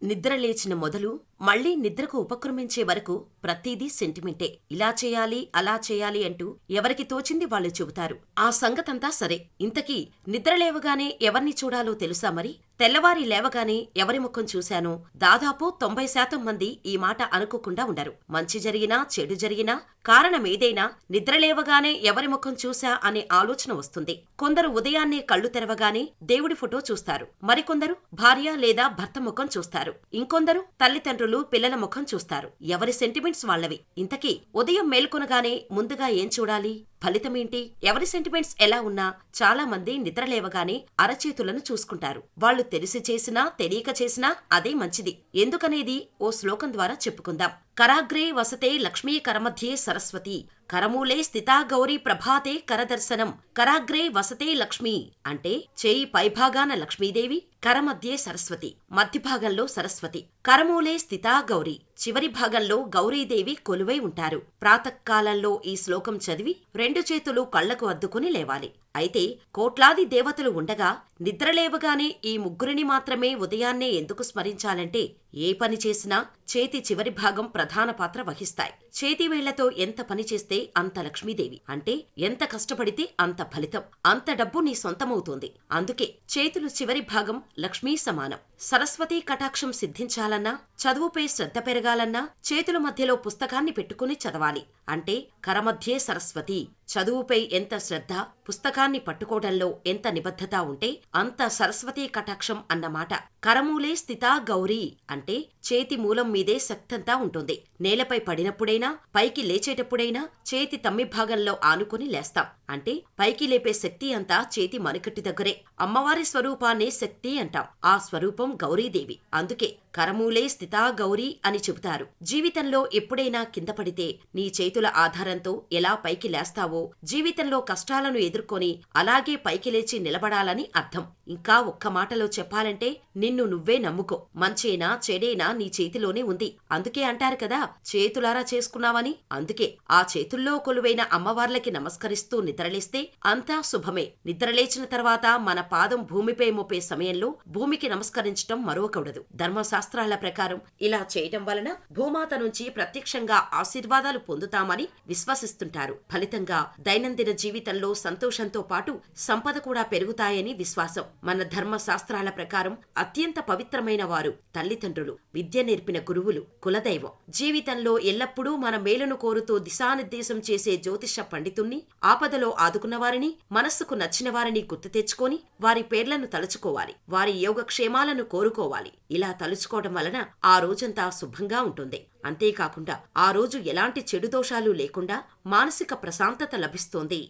నిద్ర లేచిన మొదలు మళ్లీ నిద్రకు ఉపక్రమించే వరకు ప్రతిదీ సెంటిమెంటే. ఇలా చేయాలి అలా చేయాలి అంటూ ఎవరికి తోచింది వాళ్ళు చెబుతారు. ఆ సంగతంతా సరే, ఇంతకీ నిద్ర లేవగానే ఎవర్ని చూడాలో తెలుసా మరి? తెల్లవారి లేవగానే ఎవరి ముఖం చూశానో దాదాపు 90% మంది ఈ మాట అనుకోకుండా ఉండరు. మంచి జరిగినా చెడు జరిగినా కారణమేదైనా నిద్రలేవగానే ఎవరి ముఖం చూశా అనే ఆలోచన వస్తుంది. కొందరు ఉదయాన్నే కళ్ళు తెరవగానే దేవుడి ఫోటో చూస్తారు, మరికొందరు భార్య లేదా భర్త ముఖం చూస్తారు, ఇంకొందరు తల్లిదండ్రులు పిల్లల ముఖం చూస్తారు. ఎవరి సెంటిమెంట్స్ వాళ్ళవి. ఇంతకీ ఉదయం మేల్కొనగానే ముందుగా ఏం చూడాలి? ఫలితమేంటి? ఎవరి సెంటిమెంట్స్ ఎలా ఉన్నా చాలా మంది నిద్రలేవగానే అరచేతులను చూసుకుంటారు. వాళ్ళు తెలిసి చేసినా తెలియక చేసినా అదే మంచిది. ఎందుకనేది ఓ శ్లోకం ద్వారా చెప్పుకుందాం. కరాగ్రే వసతే లక్ష్మీ కరమధ్యే సరస్వతి, కరమూలే స్థితా గౌరీ ప్రభాతే కరదర్శనం. కరాగ్రే వసతే లక్ష్మీ అంటే చేయి పైభాగాన లక్ష్మీదేవి, కరమధ్యే సరస్వతి మధ్యభాగంలో సరస్వతి, కరమూలే స్థితా గౌరీ చివరి భాగంలో గౌరీదేవి కొలువై ఉంటారు. ప్రాతకాలంలో ఈ శ్లోకం చదివి 2 చేతులు కళ్లకు అద్దుకుని లేవాలి. అయితే కోట్లాది దేవతలు ఉండగా నిద్రలేవగానే ఈ ముగ్గురిని మాత్రమే ఉదయాన్నే ఎందుకు స్మరించాలంటే, ఏ పని చేసినా చేతి చివరి భాగం ప్రధాన పాత్ర వహిస్తాయి. చేతివేళ్లతో ఎంత పని చేస్తే అంత లక్ష్మీదేవి, అంటే ఎంత కష్టపడితే అంత ఫలితం, అంత డబ్బు నీ సొంతమవుతుంది. అందుకే చేతులు చివరి భాగం లక్ష్మీ సమానం. సరస్వతీ కటాక్షం సిద్ధించాలన్నా, చదువుపై శ్రద్ధ పెరగాలన్నా చేతుల మధ్యలో పుస్తకాన్ని పెట్టుకుని చదవాలి. అంటే కరమధ్యే సరస్వతి. చదువుపై ఎంత శ్రద్ధ, పుస్తకాన్ని పట్టుకోవడంలో ఎంత నిబద్ధత ఉంటే అంత సరస్వతీ కటాక్షం అన్నమాట. కరమూలే స్థితా గౌరీ అంటే చేతి మూలం మీదే శక్తంతా ఉంటుంది. నేలపై పడినప్పుడైనా పైకి లేచేటప్పుడైనా చేతి తమ్మి భాగంలో ఆనుకుని లేస్తాం. అంటే పైకి లేపే శక్తి అంతా చేతి మణికట్టు దగ్గరే. అమ్మవారి స్వరూపాన్నే శక్తి అంటాం. ఆ స్వరూపం గౌరీదేవి. అందుకే కరమూలే స్థితా గౌరీ అని చెబుతారు. జీవితంలో ఎప్పుడైనా కింద పడితే నీ చేతుల ఆధారంతో ఎలా పైకి లేస్తావో, జీవితంలో కష్టాలను ఎదుర్కొని అలాగే పైకి లేచి నిలబడాలని అర్థం. ఇంకా ఒక్క మాటలో చెప్పాలంటే, నిన్ను నువ్వే నమ్ముకో. మంచేనా చెడేనా నీ చేతిలోనే ఉంది. అందుకే అంటారు కదా, చేతులారా చేసుకున్నావని. అందుకే ఆ చేతుల్లో కొలువైన అమ్మవార్లకి నమస్కరిస్తూ నిద్రలేస్తే అంతా శుభమే. నిద్రలేచిన తర్వాత మన పాదం భూమిపై మోపే సమయంలో భూమికి నమస్కరించటం మరవకూడదు. ధర్మశాస్త్రాల ప్రకారం ఇలా చేయటం వలన భూమాత నుంచి ప్రత్యక్షంగా ఆశీర్వాదాలు పొందుతామని విశ్వసిస్తుంటారు. ఫలితంగా దైనందిన జీవితంలో సంతోషంతో పాటు సంపద కూడా పెరుగుతాయని విశ్వాసం. మన ధర్మశాస్త్రాల ప్రకారం అత్యంత పవిత్రమైన వారు తల్లిదండ్రులు, విద్య నేర్పిన గురువులు, కులదైవం. జీవితంలో ఎల్లప్పుడూ మన మేలును కోరుతూ దిశానిర్దేశం చేసే జ్యోతిష పండితుణ్ణి, ఆపదలో ఆదుకున్నవారిని, మనస్సుకు నచ్చిన వారిని గుర్తు తెచ్చుకొని వారి పేర్లను తలుచుకోవాలి. వారి యోగక్షేమాలను కోరుకోవాలి. ఇలా తలుచుకోవడం వలన ఆ రోజంతా శుభంగా ఉంటుంది. అంతేకాకుండా ఆ రోజు ఎలాంటి చెడు దోషాలు లేకుండా మానసిక ప్రశాంతత లభిస్తోంది.